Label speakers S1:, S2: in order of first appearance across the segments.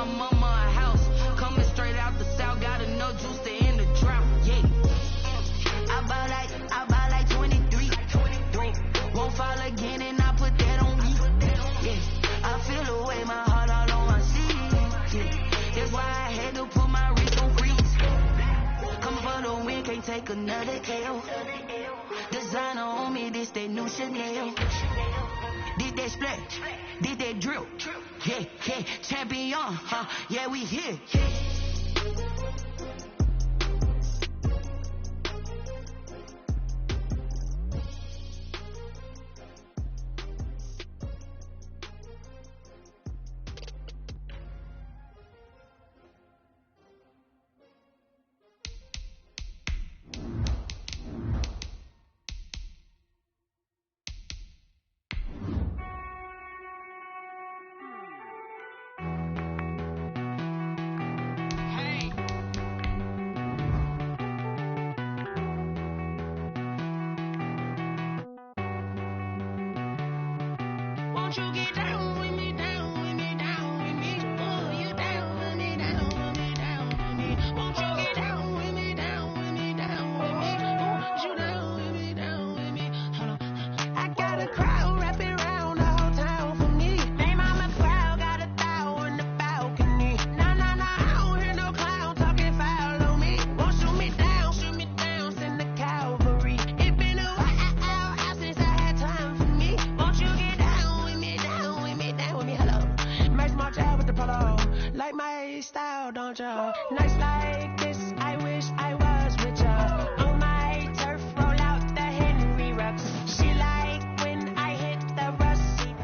S1: mama a house. Coming straight out the south, got enough juice to end the drought. Yeah. I buy like 23. Won't fall again and I put that on me. Yeah. I feel the way, my heart all on my sleeve. Yeah. That's why I had to put my wrist on freeze. Come for the win, can't take another L. Designer on me, this that new Chanel. Did that splash, did that drill. Yeah, yeah, champion, yeah, we here. Won't you get down with me, down with me, down with me? Oh, you down with me, down with me, down with me. Won't you get down with me, down with me, down with me? Won't you down with me, down with me? I got a crowd wrapping around the whole town for me. Name on my crowd, got a thou in the balcony. Nah, I don't hear no clown talking foul on me. Won't shoot me down, send the cavalry. It been a while since I had time for me. Won't you get down with me, down with me, down with me? Hello. Match my job with the polo. Like my style, don't y'all? Nights like this, I wish I was with y'all. On my turf, roll out the Henry Rux. She like when I hit the rusty.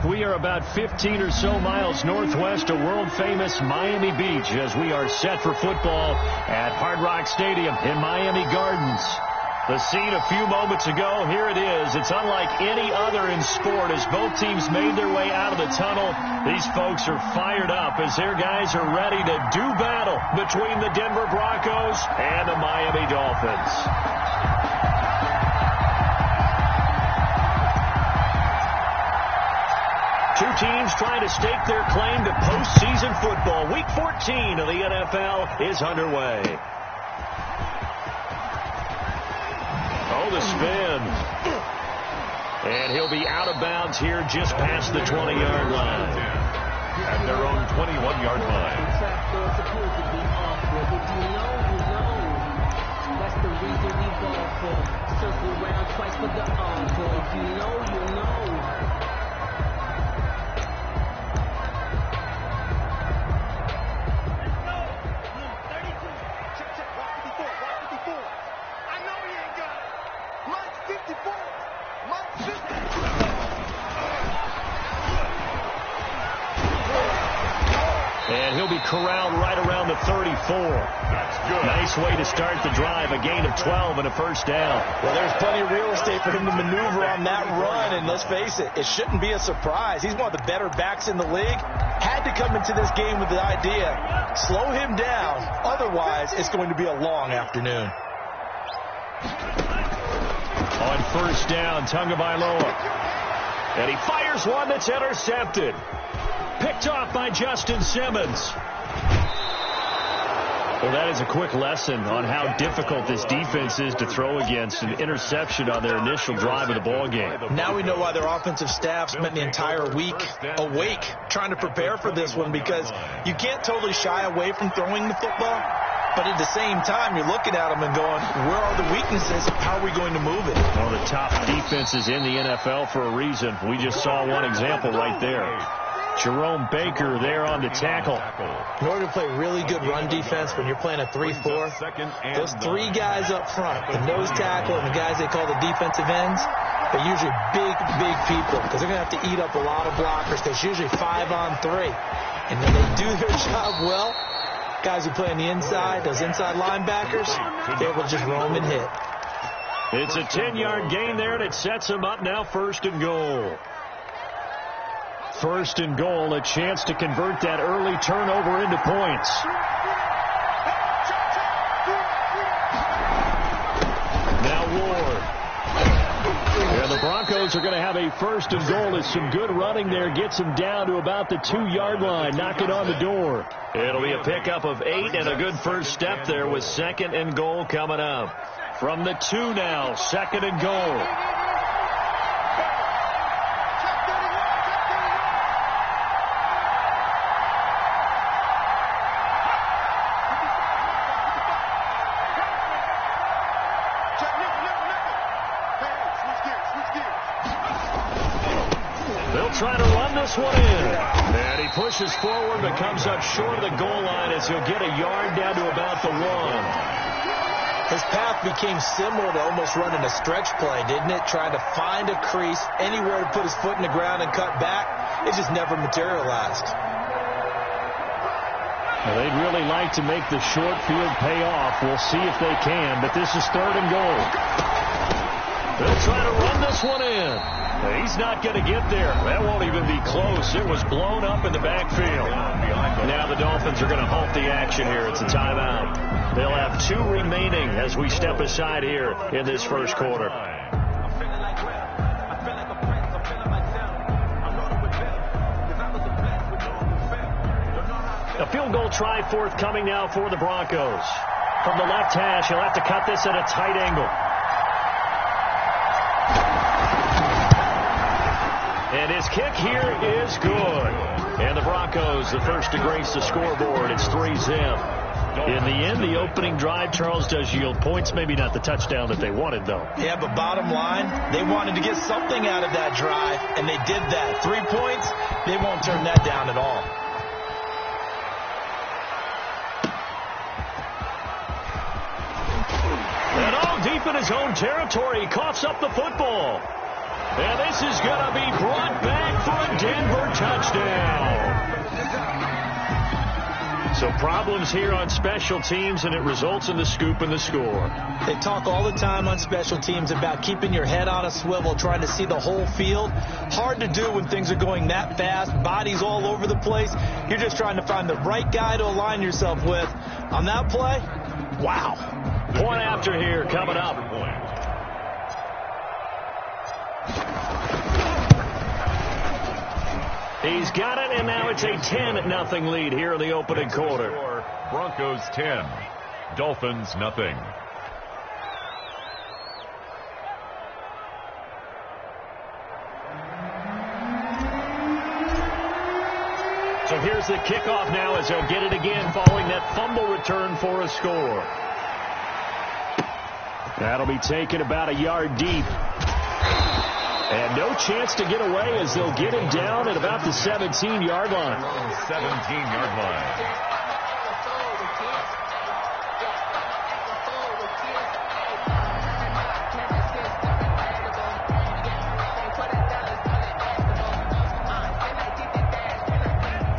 S2: We are about 15 or so miles northwest of world-famous Miami Beach as we are set for football at Hard Rock Stadium in Miami Gardens. The scene a few moments ago, here it is. It's unlike any other in sport as both teams made their way out of the tunnel. These folks are fired up as their guys are ready to do battle between the Denver Broncos and the Miami Dolphins. Two teams trying to stake their claim to postseason football. Week 14 of the NFL is underway. Oh, the spin. And he'll be out of bounds here just past the 20-yard line. At their own 21-yard line.
S3: That's the reason we ball for. Circle around twice for the encore. If you know, you know.
S2: And he'll be corralled right around the 34. That's good. Nice way to start the drive. A gain of 12 and a first down.
S4: Well, there's plenty of real estate for him to maneuver on that run. And let's face it, it shouldn't be a surprise. He's one of the better backs in the league. Had to come into this game with the idea, slow him down. Otherwise, it's going to be a long afternoon.
S2: On first down, Tagovailoa. And he fires one that's intercepted. Picked off by Justin Simmons. Well, that is a quick lesson on how difficult this defense is to throw against. An interception on their initial drive of the ball game.
S4: Now we know why their offensive staff spent the entire week awake trying to prepare for this one, because you can't totally shy away from throwing the football. But at the same time, you're looking at them and going, where are the weaknesses? How are we going to move it?
S2: Well, the top defenses in the NFL for a reason. We just saw one example right there. Jerome Baker there on the tackle.
S4: In order to play really good run defense when you're playing a 3-4, those three guys up front, the nose tackle and the guys they call the defensive ends, they're usually big people because they're going to have to eat up a lot of blockers. There's usually 5-on-3. And when they do their job well, guys who play on the inside, those inside linebackers, they're able to just roam and hit.
S2: It's a 10-yard gain there, and it sets them up now first and goal. First and goal, a chance to convert that early turnover into points. Now Ward. And the Broncos Broncos are going to have a first and goal as some good running there gets them down to about the 2-yard line. Knock it on the door. It'll be a pickup of 8 and a good first step there with second and goal coming up. From the 2 now, second and goal. Trying to run this one in. And he pushes forward but comes up short of the goal line as he'll get a yard down to about the 1.
S4: His path became similar to almost running a stretch play, didn't it? Trying to find a crease, anywhere to put his foot in the ground and cut back. It just never materialized.
S2: Well, they'd really like to make the short field pay off. We'll see if they can, but this is third and goal. They'll try to run this one in. He's not going to get there. That won't even be close. It was blown up in the backfield. Now the Dolphins are going to halt the action here. It's a timeout. They'll have 2 remaining as we step aside here in this first quarter. A field goal try forthcoming now for the Broncos. From the left hash, he'll have to cut this at a tight angle. And his kick here is good. And the Broncos, the first to grace the scoreboard. It's 3-zip. In the end, the opening drive, Charles, does yield points. Maybe not the touchdown that they wanted, though.
S4: Yeah, but bottom line, they wanted to get something out of that drive, and they did that. 3 points, they won't turn that down at all.
S2: And all deep in his own territory, he coughs up the football. And this is going to be brought back for a Denver touchdown. So problems here on special teams, and it results in the scoop and the score.
S4: They talk all the time on special teams about keeping your head on a swivel, trying to see the whole field. Hard to do when things are going that fast, bodies all over the place. You're just trying to find the right guy to align yourself with. On that play, wow.
S2: Point after here coming up. He's got it, and now it's a 10-0 lead here in the opening quarter.
S5: Broncos 10, Dolphins nothing.
S2: So here's the kickoff now as they'll get it again following that fumble return for a score. That'll be taken about a yard deep. And no chance to get away as they'll get him down at about the 17-yard line.
S5: 17-yard line.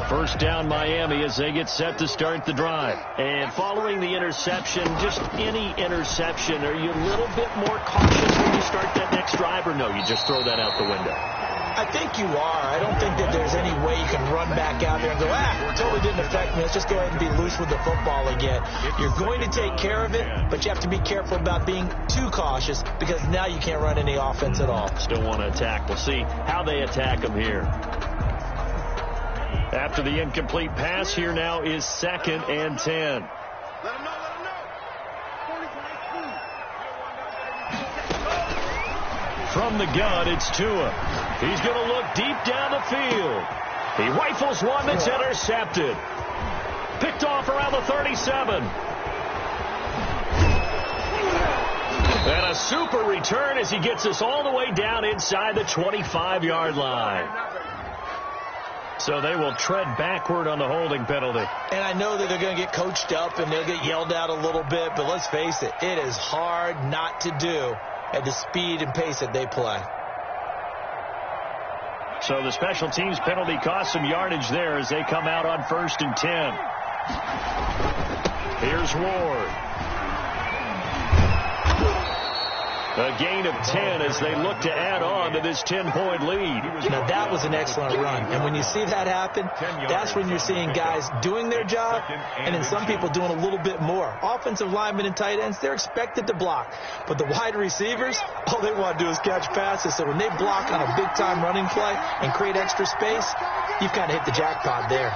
S2: First down Miami as they get set to start the drive. And following the interception, just any interception, are you a little bit more cautious when you start that next drive, or no, you just throw that out the window?
S4: I think you are. I don't think that there's any way you can run back out there and go, it totally didn't affect me. Let's just go ahead and be loose with the football again. You're going to take care of it, but you have to be careful about being too cautious because now you can't run any offense at all.
S2: Still want to attack. We'll see how they attack them here. After the incomplete pass, here now is 2nd and 10. From the gun, it's Tua. He's going to look deep down the field. He rifles one that's intercepted. Picked off around the 37. And a super return as he gets us all the way down inside the 25-yard line. So they will tread backward on the holding penalty.
S4: And I know that they're going to get coached up and they'll get yelled at a little bit, but let's face it, it is hard not to do at the speed and pace that they play.
S2: So the special teams penalty cost some yardage there as they come out on 1st and 10. Here's Ward. A gain of 10 as they look to add on to this 10-point lead.
S4: Now, that was an excellent run. And when you see that happen, that's when you're seeing guys doing their job and then some people doing a little bit more. Offensive linemen and tight ends, they're expected to block. But the wide receivers, all they want to do is catch passes. So when they block on a big-time running play and create extra space, you've kind of hit the jackpot there.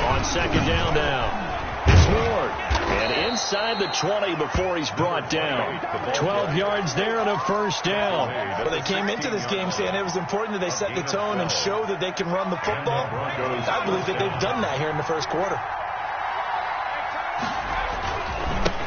S2: On second down now, it's Ward. And inside the 20 before he's brought down. 12 yards there and a first down.
S4: Well, they came into this game saying it was important that they set the tone and show that they can run the football. I believe that they've done that here in the first quarter.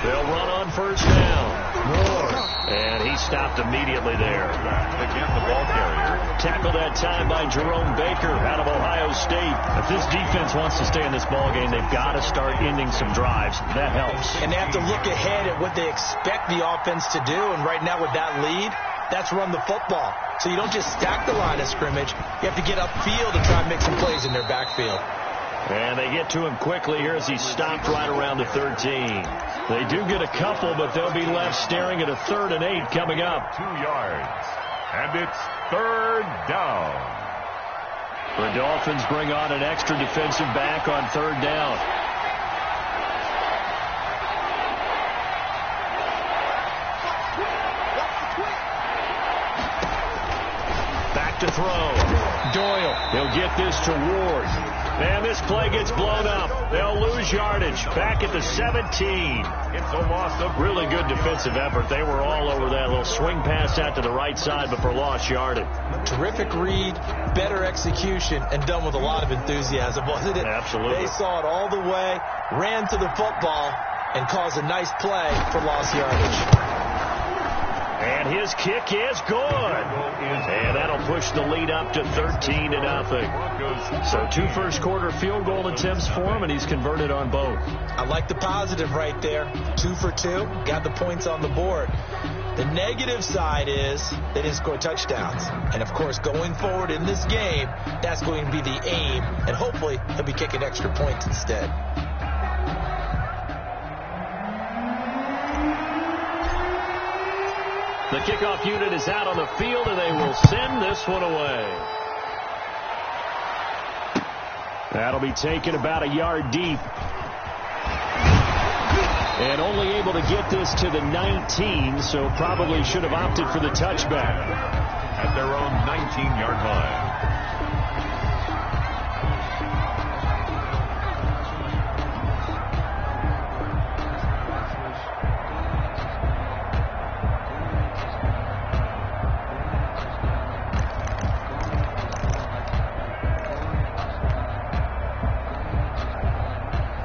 S2: They'll run on first down. Ward. And he stopped immediately there.
S5: Again, the ball carrier.
S2: Tackled that time by Jerome Baker out of Ohio State. If this defense wants to stay in this ball game, they've got to start ending some drives. That helps.
S4: And they have to look ahead at what they expect the offense to do. And right now with that lead, that's run the football. So you don't just stack the line of scrimmage. You have to get upfield and try and make some plays in their backfield.
S2: And they get to him quickly here as he's stopped right around the 13. They do get a couple, but they'll be left staring at a 3rd and 8 coming up.
S5: 2 yards. And it's 3rd down.
S2: The Dolphins bring on an extra defensive back on 3rd down. Back to throw. Doyle. He'll get this to Ward. And this play gets blown up. They'll lose yardage. Back at the 17.
S5: It's a loss of
S2: really good defensive effort. They were all over that little swing pass out to the right side, but for lost yardage.
S4: Terrific read, better execution, and done with a lot of enthusiasm, wasn't it?
S2: Absolutely.
S4: They saw it all the way, ran to the football, and caused a nice play for lost yardage.
S2: And his kick is good. And that'll push the lead up to 13-0. So 2 first-quarter field goal attempts for him, and he's converted on both.
S4: I like the positive right there. 2 for 2. Got the points on the board. The negative side is they didn't score touchdowns. And, of course, going forward in this game, that's going to be the aim. And hopefully he'll be kicking extra points instead.
S2: The kickoff unit is out on the field, and they will send this one away. That'll be taken about a yard deep. And only able to get this to the 19, so probably should have opted for the touchback.
S5: At their own 19-yard line.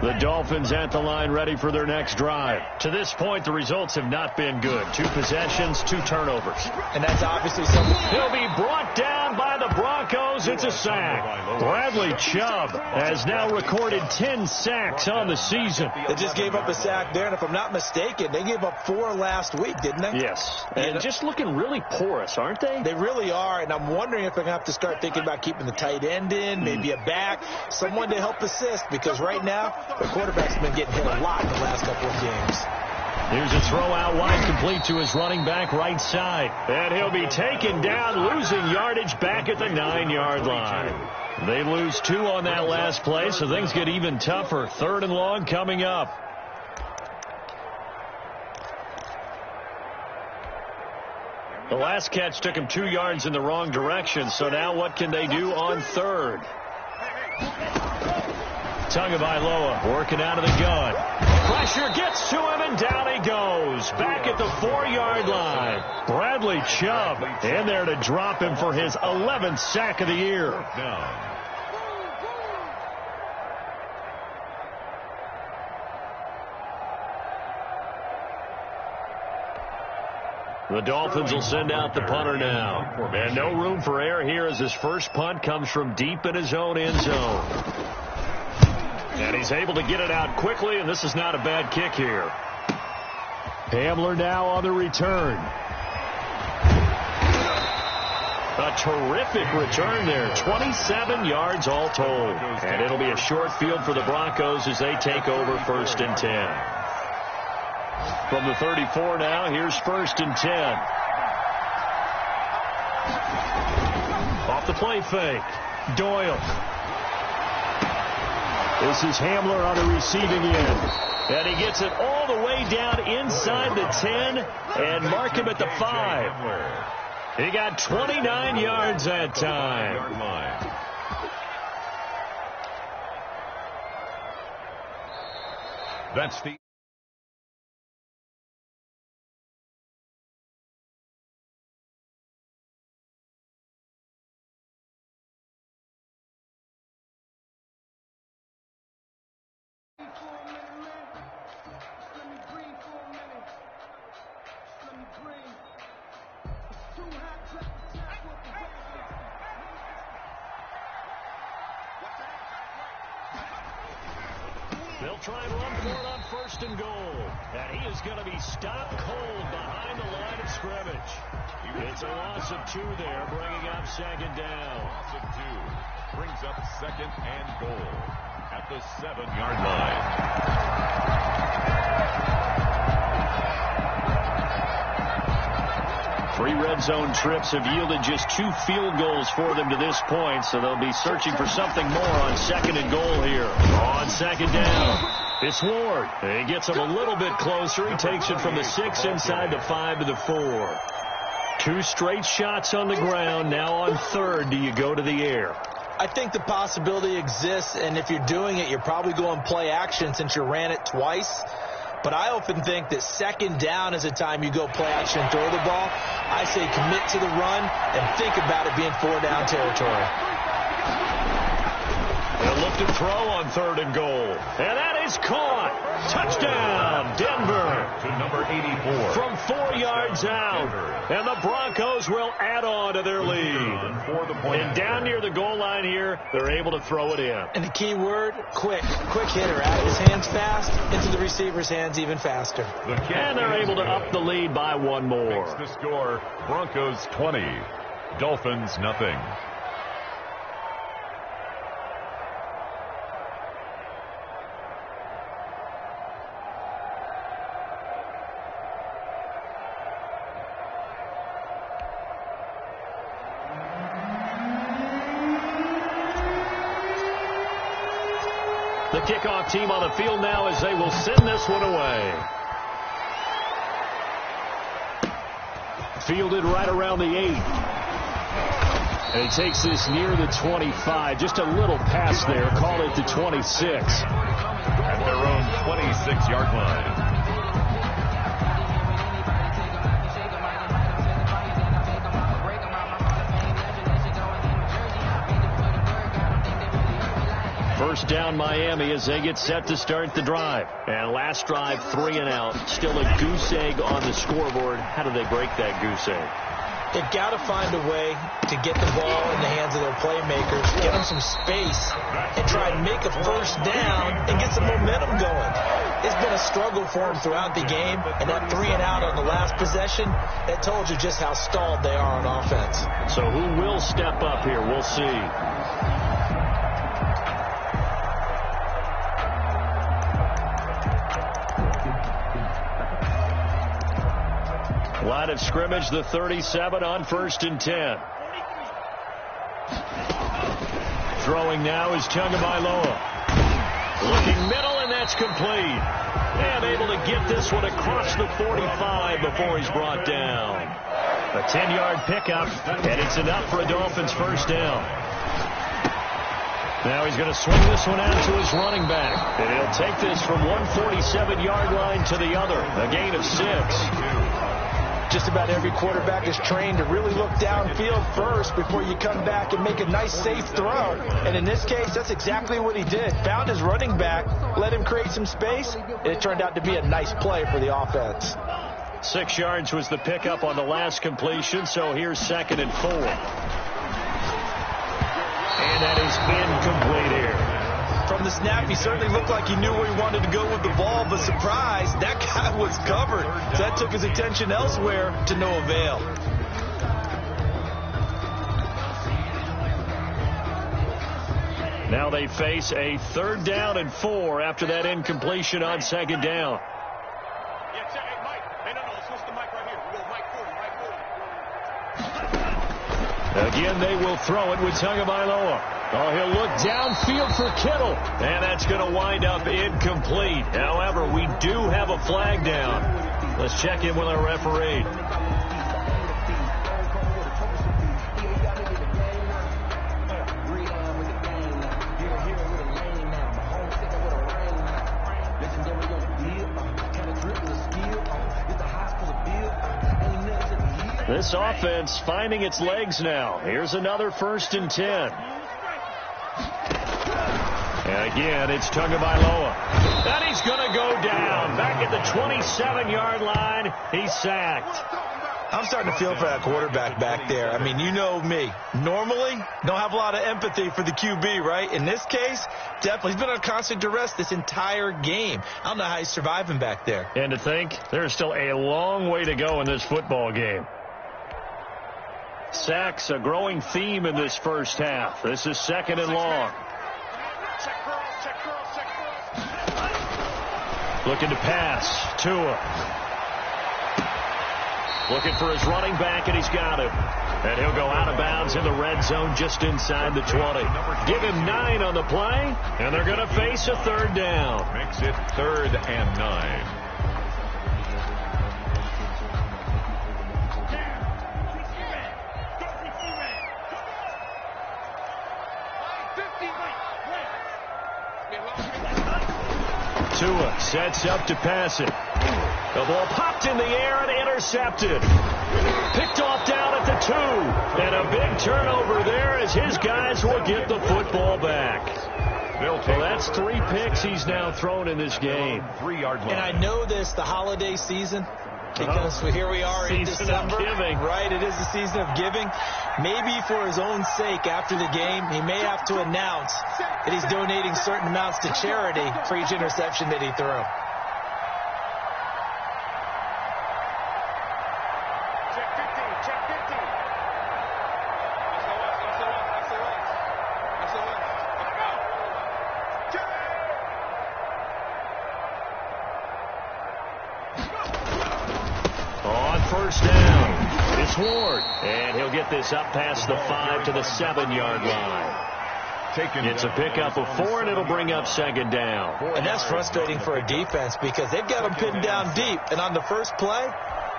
S2: The Dolphins at the line ready for their next drive. To this point, the results have not been good. 2 possessions, 2 turnovers.
S4: And that's obviously something.
S2: He'll be brought down by the Broncos. It's a sack. Bradley Chubb has now recorded 10 sacks on the season.
S4: They just gave up a sack there, and if I'm not mistaken, they gave up 4 last week, didn't they?
S2: Yes. And just looking really porous, aren't they?
S4: They really are, and I'm wondering if they're going to have to start thinking about keeping the tight end in, maybe a back, someone to help assist, because right now, the quarterback's been getting hit a lot in the last couple of games.
S2: Here's a throw out wide, complete to his running back right side. And he'll be taken down, losing yardage back at the 9-yard line. They lose 2 on that last play, so things get even tougher. 3rd and long coming up. The last catch took him 2 yards in the wrong direction, so now what can they do on 3rd? Tagovailoa working out of the gun. Pressure gets to him, and down he goes. Back at the 4-yard line. Bradley Chubb in there to drop him for his 11th sack of the year. The Dolphins will send out the punter now. And no room for error here as his first punt comes from deep in his own end zone. And he's able to get it out quickly, and this is not a bad kick here. Hamler now on the return. A terrific return there. 27 yards all told. And it'll be a short field for the Broncos as they take over 1st and 10. From the 34 now, here's 1st and 10. Off the play fake. Doyle. This is Hamler on the receiving end. And he gets it all the way down inside the 10 and mark him at the 5. He got 29 yards that time.
S5: That's the...
S2: They'll try and run for it on 1st and goal. And he is going to be stopped cold behind the line of scrimmage. It's a loss of 2 there, bringing up 2nd down.
S5: Loss of 2 brings up 2nd and goal at the 7-yard line.
S2: 3 red zone trips have yielded just 2 field goals for them to this point, so they'll be searching for something more on 2nd and goal here. On 2nd down, it's Ward. He gets him a little bit closer. He takes it from the 6 inside the 5 to the 4. 2 straight shots on the ground. Now on 3rd, do you go to the air?
S4: I think the possibility exists, and if you're doing it, you're probably going play action since you ran it twice. But I often think that 2nd down is a time you go play action and throw the ball. I say commit to the run and think about it being 4-down territory.
S2: They'll look to throw on 3rd and goal. And that is caught. Touchdown, Denver.
S5: To number 84.
S2: From 4 yards out. And the Broncos will add on to their lead. And down near the goal line here, they're able to throw it in.
S4: And the key word, quick. Quick hitter. Out of his hands fast, into the receiver's hands even faster.
S2: And they're able to up the lead by 1 more.
S5: The score, Broncos 20, Dolphins nothing.
S2: The kickoff team on the field now as they will send this one away. Fielded right around the 8. And he takes this near the 25. Just a little pass there. Call it the 26.
S5: At their own 26-yard line.
S2: First down Miami as they get set to start the drive. And last drive, 3 and out. Still a goose egg on the scoreboard. How do they break that goose egg?
S4: They've got to find a way to get the ball in the hands of their playmakers, get them some space, and try and make a first down and get some momentum going. It's been a struggle for them throughout the game, and that 3 and out on the last possession, that told you just how stalled they are on offense.
S2: So who will step up here? We'll see. Line of scrimmage, the 37 on 1st and 10. Throwing now is Tagovailoa. Looking middle, and that's complete. And able to get this one across the 45 before he's brought down. A 10-yard pickup, and it's enough for a Dolphins first down. Now he's going to swing this one out to his running back. And he'll take this from one 47-yard line to the other. A gain of 6.
S4: Just about every quarterback is trained to really look downfield first before you come back and make a nice, safe throw. And in this case, that's exactly what he did. Found his running back, let him create some space, and it turned out to be a nice play for the offense.
S2: 6 yards was the pickup on the last completion, so here's 2nd and 4. And that is incomplete here.
S4: From the snap, he certainly looked like he knew where he wanted to go with the ball, but surprise, that guy was covered. So that took his attention elsewhere to no avail.
S2: Now they face a 3rd down and 4 after that incompletion on 2nd down. Again, they will throw it with Tagovailoa. Oh, he'll look downfield for Kittle. And that's going to wind up incomplete. However, we do have a flag down. Let's check in with our referee. This offense finding its legs now. Here's another 1st and 10. And again, it's Tagovailoa. And he's going to go down. Back at the 27-yard line. He's sacked.
S4: I'm starting to feel for that quarterback back there. I mean, you know me. Normally, don't have a lot of empathy for the QB, right? In this case, definitely. He's been on constant duress this entire game. I don't know how he's surviving back there.
S2: And to think, there's still a long way to go in this football game. Sacks, a growing theme in this first half. This is 2nd and long. Looking to pass. Tua. Looking for his running back, and he's got him. And he'll go out of bounds in the red zone just inside the 20. Give him 9 on the play, and they're going to face a 3rd down.
S5: Makes it 3rd and 9.
S2: Tua sets up to pass it. The ball popped in the air and intercepted. Picked off down at the 2. And a big turnover there as his guys will get the football back. Well, that's 3 picks he's now thrown in this game.
S5: 3-yard line.
S4: And I know this, the holiday season, because here we are in December.
S2: Giving.
S4: Right, it is the season of giving. Maybe for his own sake after the game, he may have to announce that he's donating certain amounts to charity for each interception that he threw.
S2: And he'll get this up past the 5 to the 7-yard line. It's a pickup of 4, and it'll bring up 2nd down.
S4: And that's frustrating for a defense because they've got them pinned down deep. And on the first play,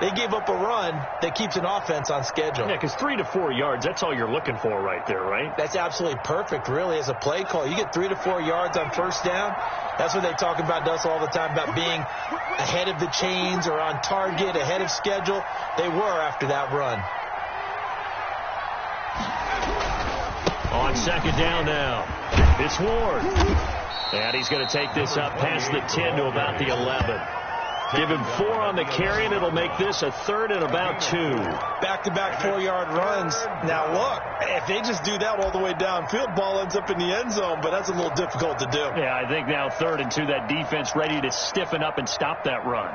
S4: they gave up a run that keeps an offense on schedule.
S2: Yeah, because 3 to 4 yards, that's all you're looking for right there, right?
S4: That's absolutely perfect, really, as a play call. You get 3 to 4 yards on 1st down. That's what they talk about to us all the time, about being ahead of the chains or on target, ahead of schedule. They were after that run.
S2: On 2nd down now, it's Ward. And he's going to take this up past the 10 to about the 11. Give him 4 on the carry, and it'll make this a 3rd and about 2.
S4: Back-to-back 4-yard runs. Now, look, if they just do that all the way downfield, ball ends up in the end zone, but that's a little difficult to do.
S2: Yeah, I think now 3rd and 2, that defense ready to stiffen up and stop that run.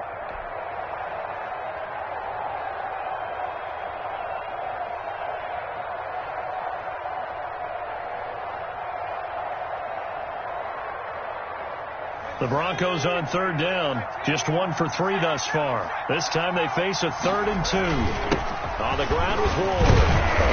S2: The Broncos on 3rd down. Just 1 for 3 thus far. This time they face a 3rd and 2. On the ground with Ward.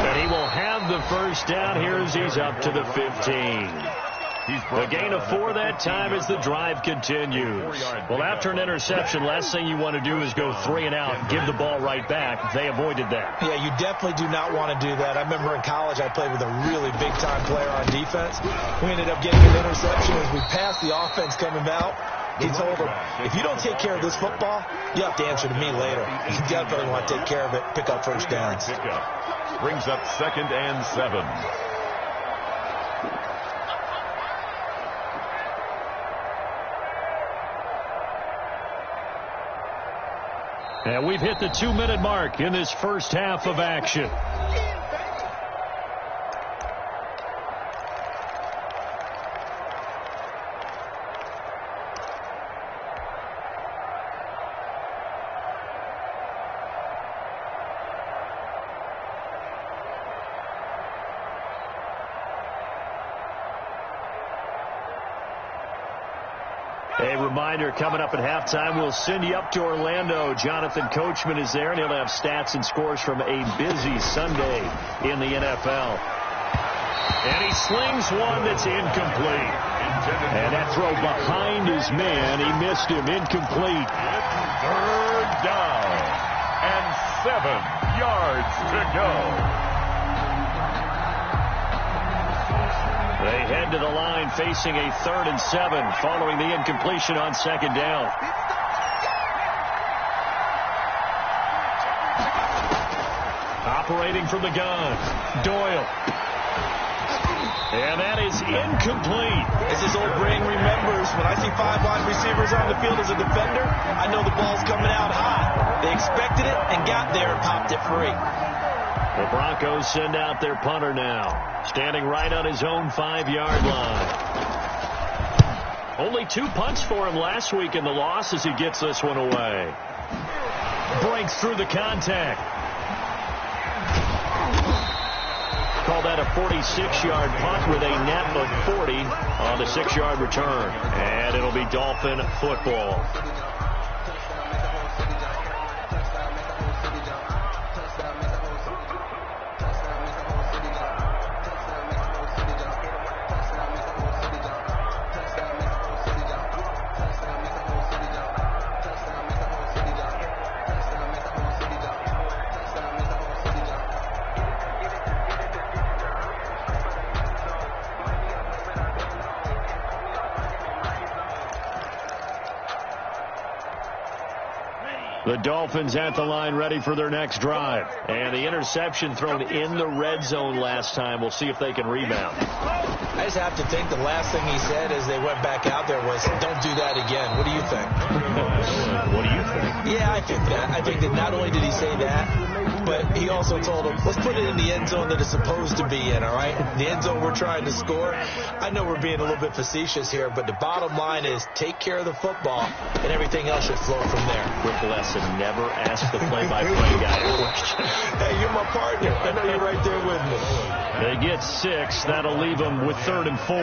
S2: And he will have the 1st down here as he's up to the 15. A gain of 4 that time as the drive continues. Well, after an interception, last thing you want to do is go 3 and out and give the ball right back. They avoided that.
S4: Yeah, you definitely do not want to do that. I remember in college I played with a really big-time player on defense. We ended up getting an interception as we passed the offense coming out. He told him, if you don't take care of this football, you have to answer to me later. You definitely want to take care of it, pick up 1st downs.
S5: Brings up 2nd and 7.
S2: And we've hit the 2-minute mark in this first half of action. A reminder, coming up at halftime, we'll send you up to Orlando. Jonathan Coachman is there, and he'll have stats and scores from a busy Sunday in the NFL. And he slings one that's incomplete. And that throw behind his man, he missed him, incomplete.
S5: Third down and 7 yards to go.
S2: They head to the line facing a 3rd and 7 following the incompletion on 2nd down. Operating from the gun, Doyle. And that is incomplete.
S4: As his old brain remembers, when I see 5 wide receivers on the field as a defender, I know the ball's coming out high. They expected it and got there and popped it free.
S2: The Broncos send out their punter now, standing right on his own 5-yard line. Only 2 punts for him last week in the loss as he gets this one away. Breaks through the contact. Call that a 46-yard punt with a net of 40 on the 6-yard return. And it'll be Dolphin football. The Dolphins at the line ready for their next drive. And the interception thrown in the red zone last time. We'll see if they can rebound.
S4: I just have to think the last thing he said as they went back out there was, don't do that again. What do you think?
S2: What do you think?
S4: Yeah, I think that. I think that not only did he say that, but he also told them, let's put it in the end zone that it's supposed to be in, all right? The end zone we're trying to score. I know we're being a little bit facetious here, but the bottom line is take care of the football, and everything else should flow from there.
S2: Quick lesson, never ask the play-by-play guy a question.
S4: Hey, you're my partner. I know you're right there with me.
S2: They get 6. That'll leave them with 3rd and 4.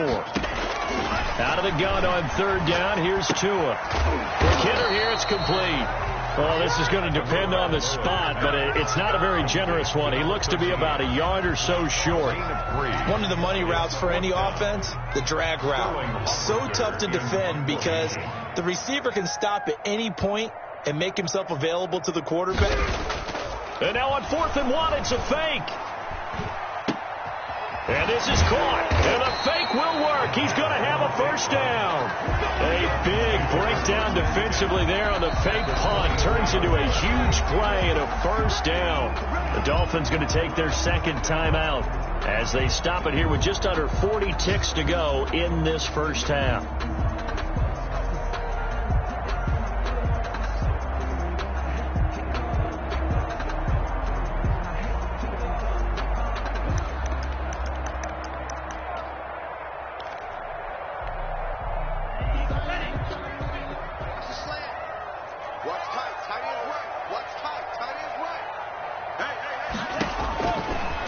S2: Out of the gun on 3rd down. Here's Tua. Quick hitter here. It's complete. Well, this is going to depend on the spot, but it's not a very generous one. He looks to be about a yard or so short.
S4: One of the money routes for any offense, the drag route. So tough to defend because the receiver can stop at any point and make himself available to the quarterback.
S2: And now on 4th and 1, it's a fake. And this is caught. And the fake will work. He's going to have a first down. A big breakdown defensively there on the fake punt. Turns into a huge play and a first down. The Dolphins going to take their 2nd timeout as they stop it here with just under 40 ticks to go in this first half.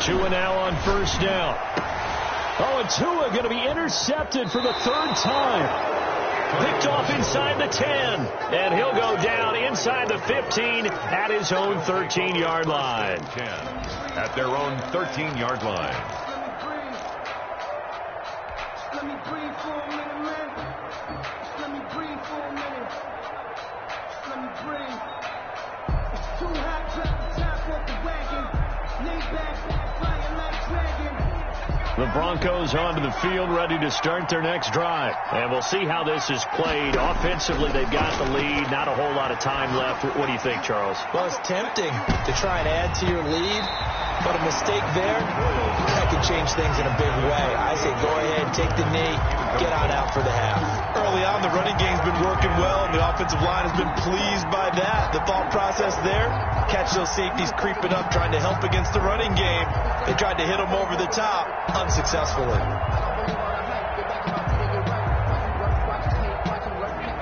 S2: Tua now on 1st down. Oh, and Tua going to be intercepted for the 3rd time. Picked off inside the 10. And he'll go down inside the 15 at his own 13-yard line.
S5: 10 at their own 13-yard line.
S1: Let me breathe for a minute, man. Let me breathe for a minute. Let me breathe. It's too hot, drop the top off the wagon. Lay back, flying like dragon.
S2: The Broncos onto the field, ready to start their next drive. And we'll see how this is played. Offensively, they've got the lead. Not a whole lot of time left. What do you think, Charles?
S4: Well, it's tempting to try and add to your lead, but a mistake there, that can change things in a big way. I say go ahead, take the knee, get on out for the half. Early on, the running game's been working well, and the offensive line has been pleased by that. The thought process there, catch those safeties creeping up, trying to help against the running game. They tried to hit them over the top, unsuccessfully.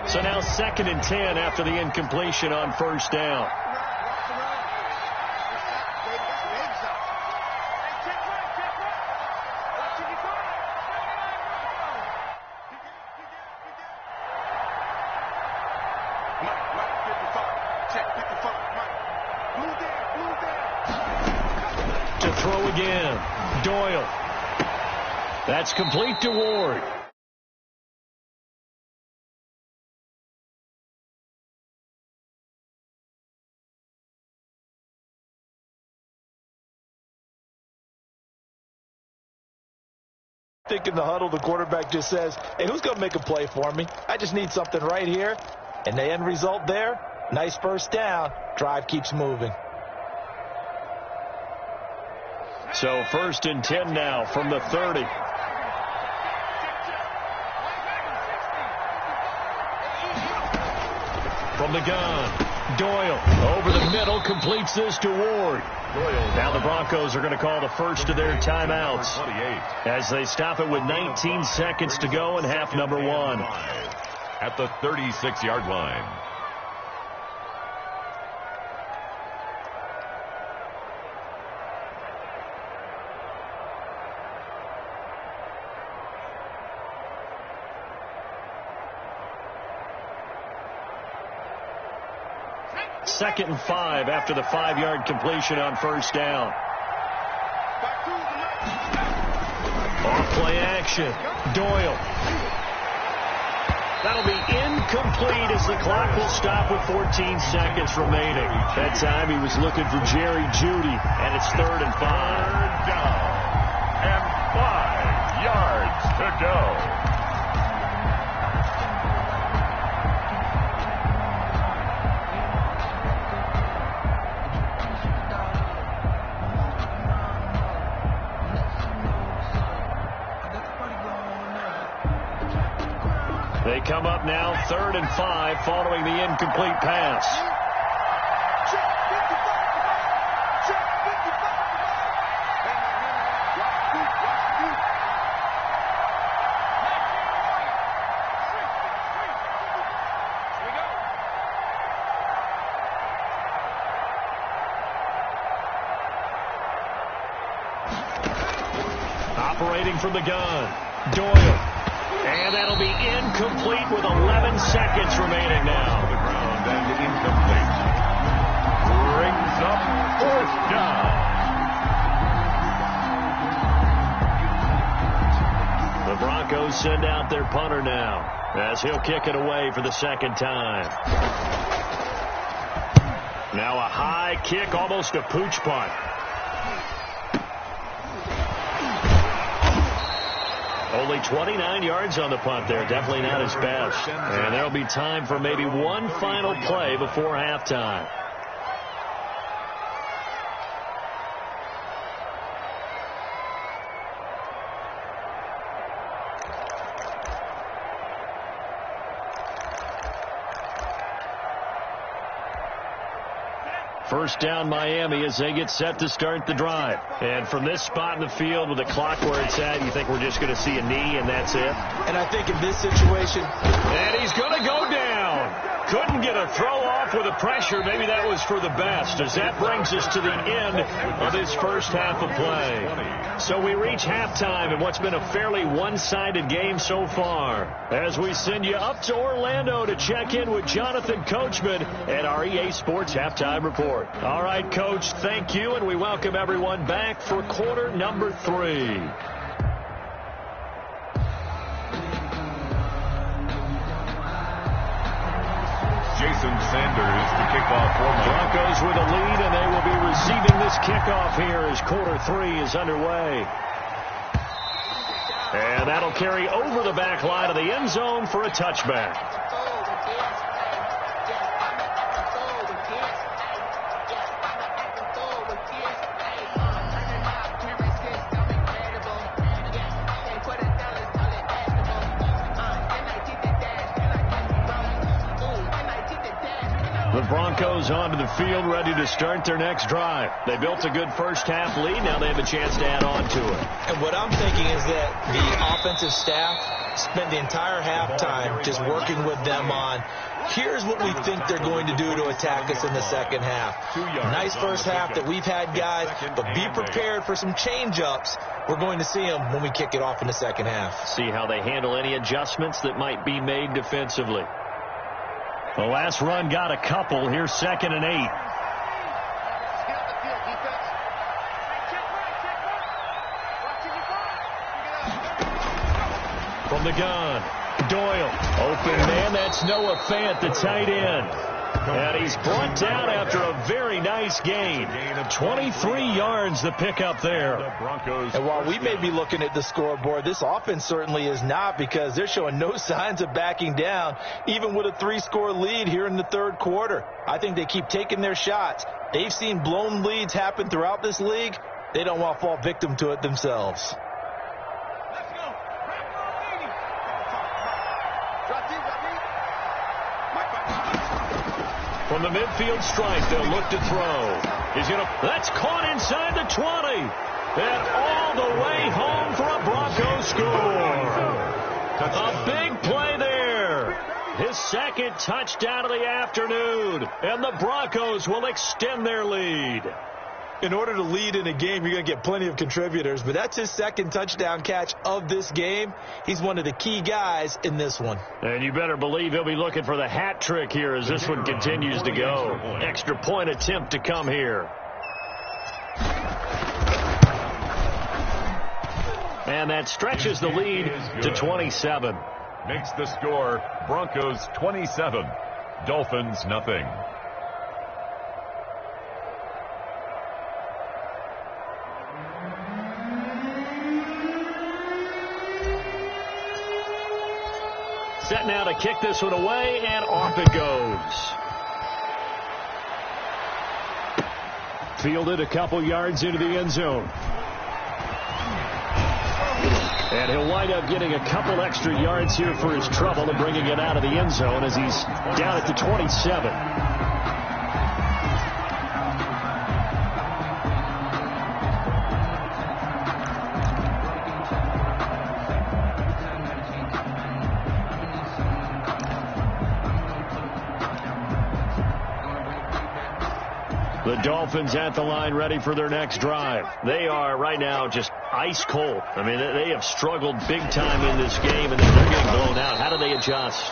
S2: So now 2nd and 10 after the incompletion on 1st down. That's complete to Ward.
S4: I think in the huddle, the quarterback just says, hey, who's going to make a play for me? I just need something right here. And the end result there, nice first down. Drive keeps moving.
S2: So 1st and 10 now from the 30. From the gun, Doyle over the middle, completes this to Ward. Now the Broncos are going to call the first of their timeouts as they stop it with 19 seconds to go in half number 1.
S5: At the 36-yard line.
S2: Second and 5 after the 5-yard completion on first down. Off play action. Doyle. That'll be incomplete as the clock will stop with 14 seconds remaining. That time he was looking for Jerry Jeudy, and it's 3rd and 5.
S5: Third down and 5 yards to go.
S2: They come up now 3rd and 5 following the incomplete pass. Operating from the gun, Doyle. And that'll be incomplete with 11 seconds remaining now.
S5: To the ground and incomplete. Brings up 4th down.
S2: The Broncos send out their punter now as he'll kick it away for the 2nd time. Now a high kick, almost a pooch punt. Only 29 yards on the punt there. Definitely not his best. And there'll be time for maybe one final play before halftime. First down Miami as they get set to start the drive. And from this spot in the field with the clock where it's at, you think we're just going to see a knee and that's it?
S4: And I think in this situation...
S2: And he's going to go down. Couldn't get a throw off with the pressure. Maybe that was for the best as that brings us to the end of this first half of play. So we reach halftime in what's been a fairly one-sided game so far. As we send you up to Orlando to check in with Jonathan Coachman at our EA Sports Halftime Report. All right, Coach, thank you, and we welcome everyone back for quarter number 3.
S5: Jason Sanders, the kickoff for
S2: Broncos with a lead, and they will be receiving this kickoff here as quarter 3 is underway. And that'll carry over the back line of the end zone for a touchback. The Broncos onto the field, ready to start their next drive. They built a good first half lead. Now they have a chance to add on to it.
S4: And what I'm thinking is that the offensive staff spent the entire halftime just working with them on, here's what we think they're going to do to attack us in the second half. Nice first half that we've had, guys, but be prepared for some change-ups. We're going to see them when we kick it off in the second half.
S2: See how they handle any adjustments that might be made defensively. The last run got a couple. Here's 2nd and 8. From the gun, Doyle. Open man, that's Noah Fant, the tight end. And he's brought down after a very nice gain. 23 yards to pick up there.
S4: And while we may be looking at the scoreboard, this offense certainly is not, because they're showing no signs of backing down, even with a 3-score lead here in the third quarter. I think they keep taking their shots. They've seen blown leads happen throughout this league. They don't want to fall victim to it themselves.
S2: From the midfield stripe, they'll look to throw. That's caught inside the 20. And all the way home for a Broncos score. A big play there. His second touchdown of the afternoon. And the Broncos will extend their lead.
S4: In order to lead in a game, you're going to get plenty of contributors, but that's his second touchdown catch of this game. He's one of the key guys in this one.
S2: And you better believe he'll be looking for the hat trick here as this one continues to go. Extra point attempt to come here. And that stretches the lead to 27.
S5: Makes the score Broncos 27, Dolphins nothing.
S2: Set now to kick this one away, and off it goes. Fielded a couple yards into the end zone. And he'll wind up getting a couple extra yards here for his trouble and bringing it out of the end zone as he's down at the 27. The Dolphins at the line ready for their next drive. They are right now just ice cold. I mean, they have struggled big time in this game, and they're getting blown out. How do they adjust?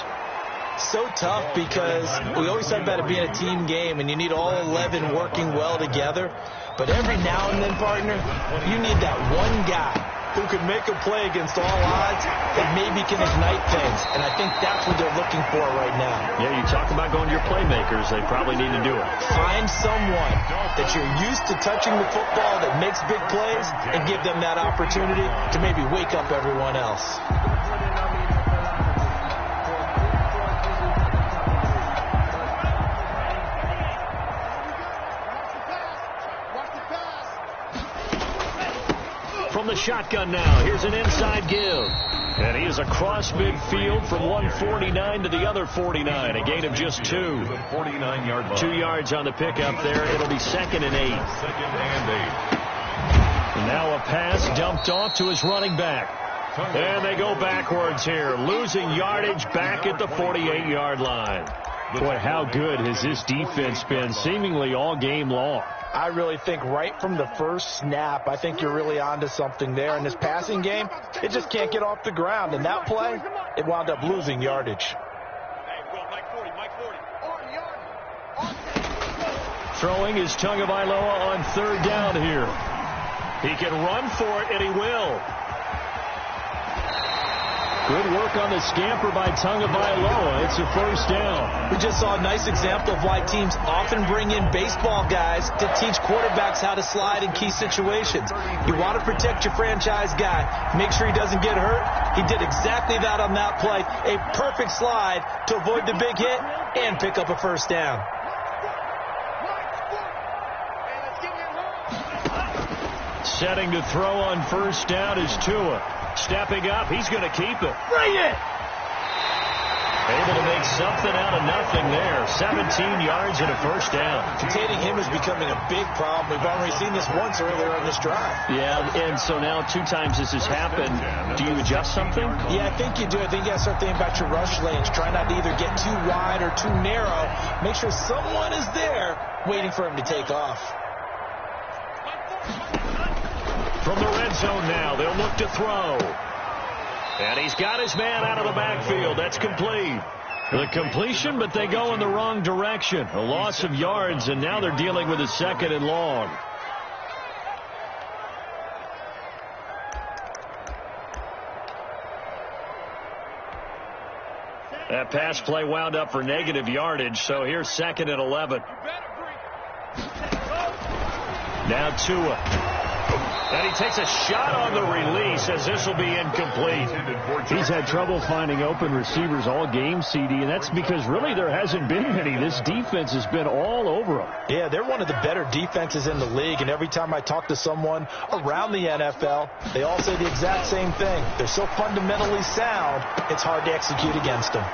S4: So tough, because we always talk about it being a team game, and you need all 11 working well together. But every now and then, partner, you need that one guy who can make a play against all odds that maybe can ignite things. And I think that's what they're looking for right now.
S2: Yeah, you talk about going to your playmakers. They probably need to do it.
S4: Find someone that you're used to touching the football that makes big plays and give them that opportunity to maybe wake up everyone else.
S2: From the shotgun now, here's an inside give. And he is across midfield from 149 to the other 49. A gain of just 2.
S5: 49-yard line.
S2: 2 yards on the pickup there. It'll be 2nd and 8.
S5: 2nd and 8.
S2: And now a pass dumped off to his running back. And they go backwards here, losing yardage back at the 48-yard line. Boy, how good has this defense been seemingly all game long?
S4: I really think right from the first snap, I think you're really onto something there. In this passing game, it just can't get off the ground. And that play, it wound up losing yardage.
S2: Throwing is Tagovailoa on 3rd down here. He can run for it, and he will. Good work on the scamper by Tagovailoa. It's a 1st down.
S4: We just saw a nice example of why teams often bring in baseball guys to teach quarterbacks how to slide in key situations. You want to protect your franchise guy. Make sure he doesn't get hurt. He did exactly that on that play. A perfect slide to avoid the big hit and pick up a 1st down.
S2: Setting to throw on 1st down is Tua. Stepping up, he's going to keep it.
S4: Bring it!
S2: Able to make something out of nothing there. 17 yards and a 1st down.
S4: Containing him is becoming a big problem. We've already seen this once earlier on this drive.
S2: Yeah, and so now 2 times this has happened. Do you adjust something?
S4: Yeah, I think you do. I think you got to start thinking about your rush lanes. Try not to either get too wide or too narrow. Make sure someone is there waiting for him to take off.
S2: From the red zone now, they'll look to throw. And he's got his man out of the backfield. That's complete. The completion, but they go in the wrong direction. A loss of yards, and now they're dealing with a 2nd and long. That pass play wound up for negative yardage, so here's 2nd and 11. Now Tua. And he takes a shot on the release as this will be incomplete.
S6: He's had trouble finding open receivers all game, CD, and that's because really there hasn't been many. This defense has been all over them.
S4: Yeah, they're one of the better defenses in the league, and every time I talk to someone around the NFL, they all say the exact same thing. They're so fundamentally sound, it's hard to execute against them.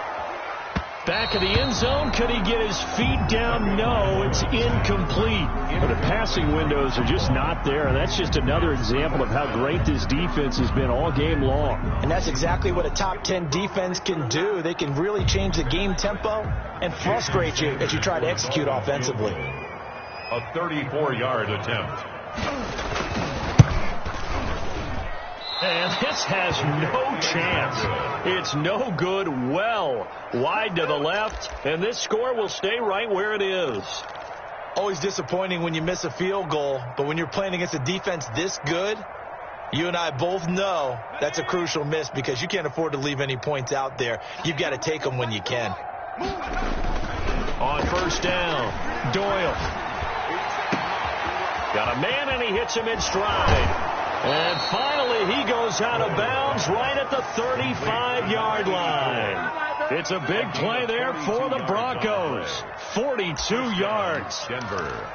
S2: Back of the end zone. Could he get his feet down? No, it's incomplete.
S6: But the passing windows are just not there. And that's just another example of how great this defense has been all game long.
S4: And that's exactly what a top 10 defense can do. They can really change the game tempo and frustrate you as you try to execute offensively.
S5: A 34-yard attempt.
S2: And this has no chance. It's no good. Well wide to the left, and this score will stay right where it is.
S4: Always disappointing when you miss a field goal, but when you're playing against a defense this good, you and I both know that's a crucial miss because you can't afford to leave any points out there. You've got to take them when you can.
S2: On 1st down, Doyle. Got a man, and he hits him in stride. And finally, he goes out of bounds right at the 35-yard line. It's a big play there for the Broncos. 42 yards.
S5: Denver.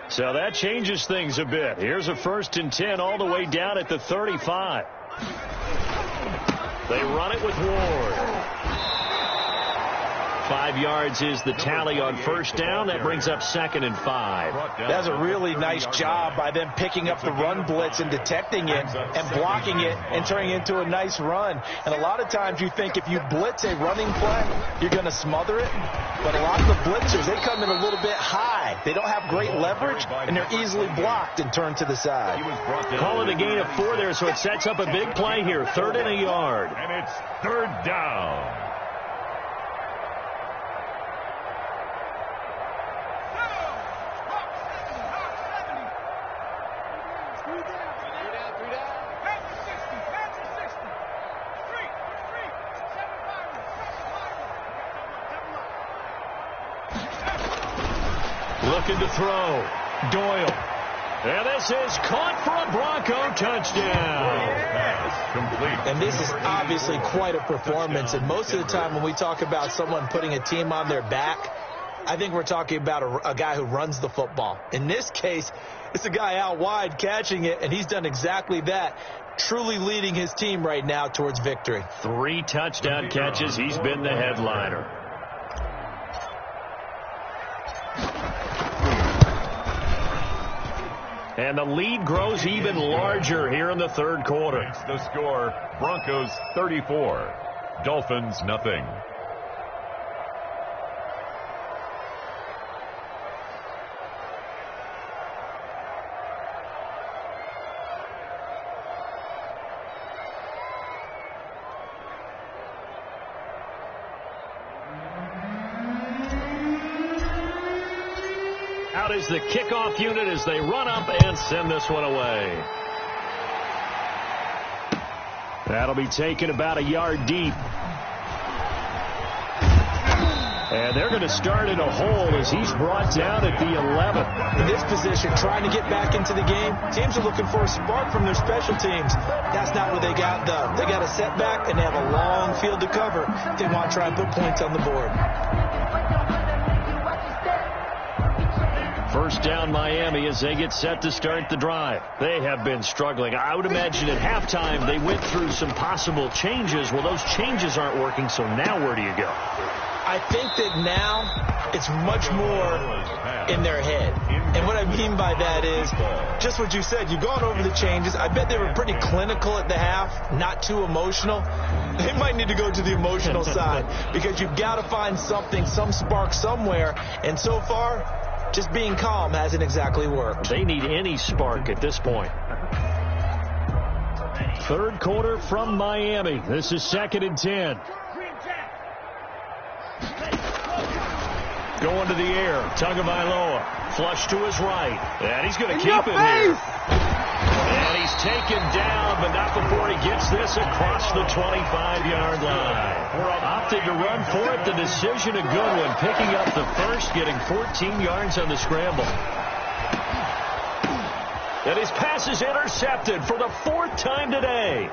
S2: So that changes things a bit. Here's a 1st and 10 all the way down at the 35. They run it with Ward. 5 yards is the tally on 1st down. That brings up 2nd and 5.
S4: That's a really nice job by them picking up the run blitz and detecting it and blocking it and turning it into a nice run. And a lot of times you think if you blitz a running play, you're going to smother it. But a lot of the blitzers, they come in a little bit high. They don't have great leverage, and they're easily blocked and turned to the side.
S2: Call it a gain of 4 there, so it sets up a big play here. 3rd and a yard.
S5: And it's 3rd down.
S2: Looking to throw. Doyle. And this is caught for a Bronco touchdown.
S5: Complete.
S4: And this is obviously quite a performance. And most of the time when we talk about someone putting a team on their back, I think we're talking about a guy who runs the football. In this case, it's a guy out wide catching it, and he's done exactly that, truly leading his team right now towards victory.
S2: 3 touchdown catches. He's been the headliner. And the lead grows even larger here in the 3rd quarter.
S5: It's the score, Broncos 34, Dolphins nothing.
S2: Out is the kickoff unit as they run up and send this one away. That'll be taken about a yard deep. And they're going to start in a hole as he's brought down at the 11.
S4: In this position, trying to get back into the game, teams are looking for a spark from their special teams. That's not what they got, though. They got a setback, and they have a long field to cover. They want to try and put points on the board.
S2: 1st down Miami as they get set to start the drive. They have been struggling. I would imagine at halftime they went through some possible changes. Well, those changes aren't working, so now where do you go?
S4: I think that now it's much more in their head. And what I mean by that is just what you said. You've gone over the changes. I bet they were pretty clinical at the half, not too emotional. They might need to go to the emotional side because you've got to find something, some spark somewhere. And so far, just being calm hasn't exactly worked.
S2: They need any spark at this point. 3rd quarter from Miami. This is 2nd and 10. Going to the air. Tagovailoa. Flush to his right. And he's going to keep it here. And he's taken down, but not before he gets this across the 25-yard line. Opted to run for it. The decision a good one. Picking up the first, getting 14 yards on the scramble. And his pass is intercepted for the 4th time today.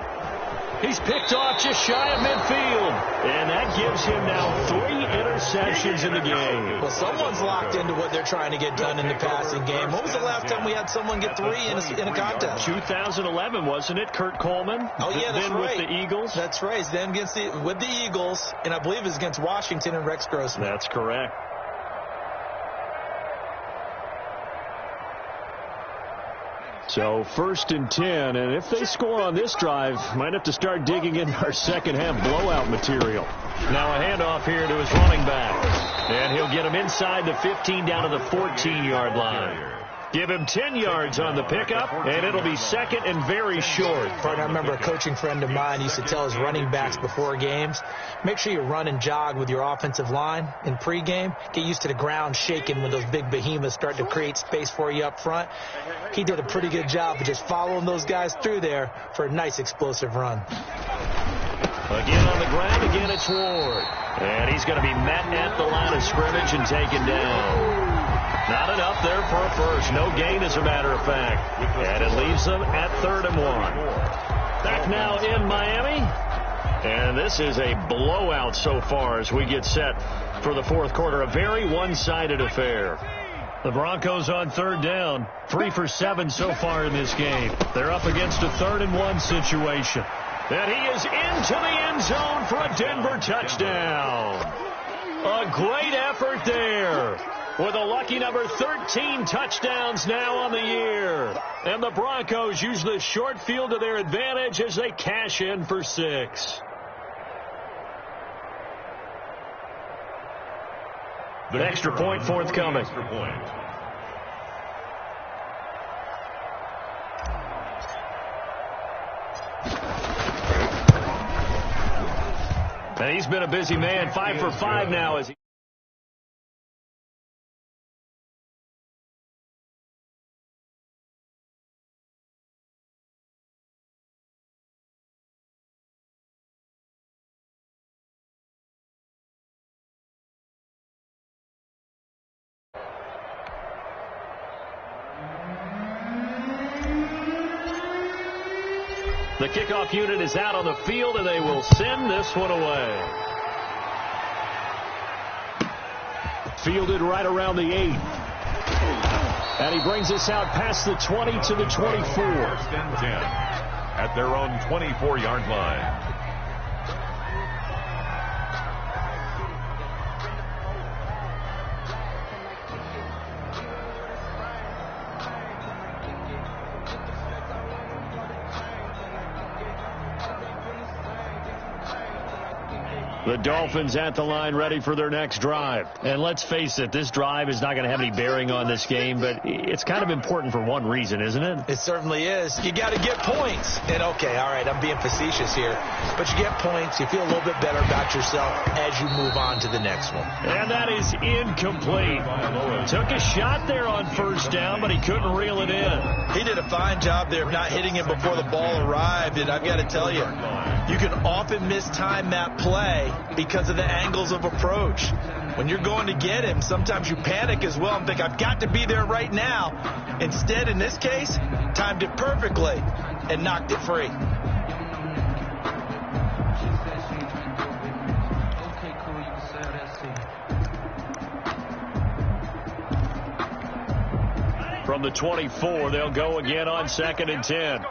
S2: He's picked off just shy of midfield. And that gives him now 3 interceptions in the game.
S4: Well, someone's locked into what they're trying to get done in the passing game. When was the last time we had someone get 3 in a contest?
S2: 2011, wasn't it? Kurt Coleman?
S4: Oh, yeah, that's
S2: then
S4: right.
S2: With the Eagles?
S4: That's right. Then with the Eagles, and I believe it was against Washington and Rex Grossman.
S2: That's correct. So 1st and 10, and if they score on this drive, might have to start digging in our second half blowout material. Now a handoff here to his running back, and he'll get him inside the 15 down to the 14-yard line. Give him 10 yards on the pickup, and it'll be 2nd and very short.
S4: I remember a coaching friend of mine used to tell his running backs before games, make sure you run and jog with your offensive line in pregame. Get used to the ground shaking when those big behemoths start to create space for you up front. He did a pretty good job of just following those guys through there for a nice explosive run.
S2: Again on the ground, again it's Ward. And he's going to be met at the line of scrimmage and taken down. Not enough there for a first. No gain, as a matter of fact. And it leaves them at 3rd and 1. Back now in Miami. And this is a blowout so far as we get set for the 4th quarter. A very one-sided affair. The Broncos on 3rd down. 3 for 7 so far in this game. They're up against a 3rd and 1 situation. And he is into the end zone for a Denver touchdown. A great effort there. With a lucky number 13 touchdowns now on the year. And the Broncos use the short field to their advantage as they cash in for 6. An extra point forthcoming. And he's been a busy man. 5 for 5 now as he... The kickoff unit is out on the field, and they will send this one away. Fielded right around the 8. And he brings us out past the 20 to the 24.
S5: 1st and 10 at their own 24-yard line.
S2: The Dolphins at the line ready for their next drive. And let's face it, this drive is not going to have any bearing on this game, but it's kind of important for one reason, isn't it?
S4: It certainly is. You got to get points. And, okay, all right, I'm being facetious here. But you get points. You feel a little bit better about yourself as you move on to the next one.
S2: And that is incomplete. Took a shot there on 1st down, but he couldn't reel it in.
S4: He did a fine job there of not hitting him before the ball arrived. And I've got to tell you, you can often mistime that play because of the angles of approach. When you're going to get him, sometimes you panic as well and think, I've got to be there right now. Instead, in this case, timed it perfectly and knocked it free.
S2: From the 24, they'll go again on 2nd and 10.